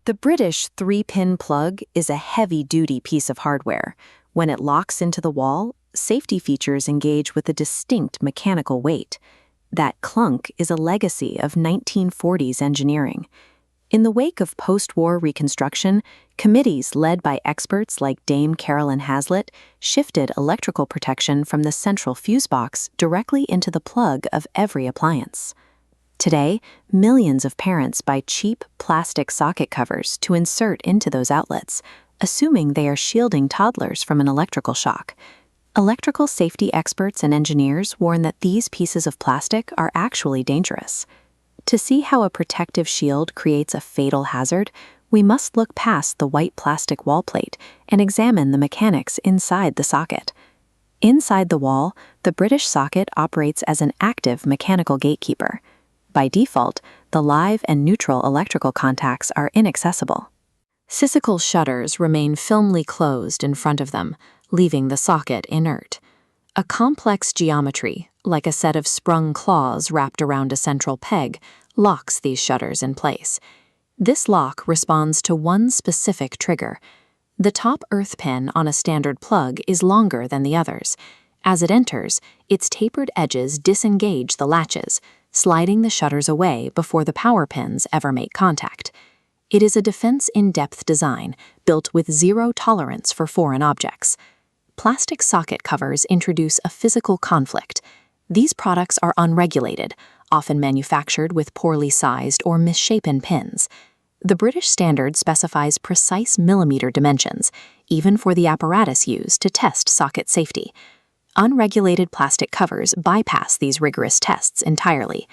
The British 3-pin plug is a heavy-duty piece of hardware. When it locks into the wall, safety features engage with a distinct mechanical weight. That clunk is a legacy of 1940s engineering. In the wake of post-war reconstruction, committees led by experts like Dame Carolyn Hazlitt shifted electrical protection from the central fuse box directly into the plug of every appliance. Today, millions of parents buy cheap plastic socket covers to insert into those outlets, assuming they are shielding toddlers from an electrical shock. Electrical safety experts and engineers warn that these pieces of plastic are actually dangerous. To see how a protective shield creates a fatal hazard, we must look past the white plastic wall plate and examine the mechanics inside the socket. Inside the wall, the British socket operates as an active mechanical gatekeeper. By default, the live and neutral electrical contacts are inaccessible. Cyclical shutters remain firmly closed in front of them, leaving the socket inert. A complex geometry, like a set of sprung claws wrapped around a central peg, locks these shutters in place. This lock responds to one specific trigger. The top earth pin on a standard plug is longer than the others. As it enters, its tapered edges disengage the latches, sliding the shutters away before the power pins ever make contact. It is a defense-in-depth design, built with zero tolerance for foreign objects. Plastic socket covers introduce a physical conflict. These products are unregulated, often manufactured with poorly sized or misshapen pins. The British standard specifies precise millimeter dimensions, even for the apparatus used to test socket safety. Unregulated plastic covers bypass these rigorous tests entirely.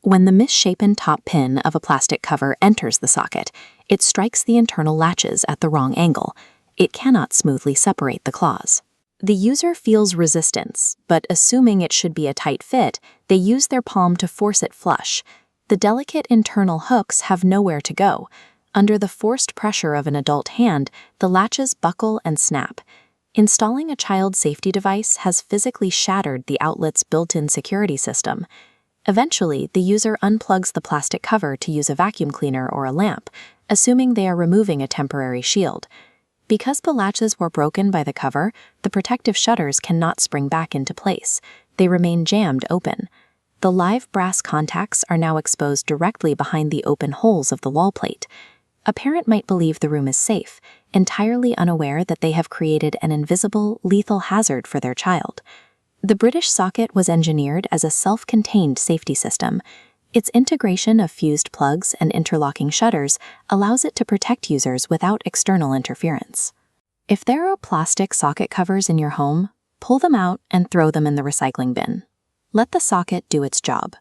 When the misshapen top pin of a plastic cover enters the socket, it strikes the internal latches at the wrong angle. It cannot smoothly separate the claws. The user feels resistance, but assuming it should be a tight fit, they use their palm to force it flush. The delicate internal hooks have nowhere to go. Under the forced pressure of an adult hand, the latches buckle and snap. Installing a child safety device has physically shattered the outlet's built-in security system. Eventually, the user unplugs the plastic cover to use a vacuum cleaner or a lamp, assuming they are removing a temporary shield. Because the latches were broken by the cover, the protective shutters cannot spring back into place. They remain jammed open. The live brass contacts are now exposed directly behind the open holes of the wall plate. A parent might believe the room is safe, entirely unaware that they have created an invisible, lethal hazard for their child. The British socket was engineered as a self-contained safety system. Its integration of fused plugs and interlocking shutters allows it to protect users without external interference. If there are plastic socket covers in your home, pull them out and throw them in the recycling bin. Let the socket do its job.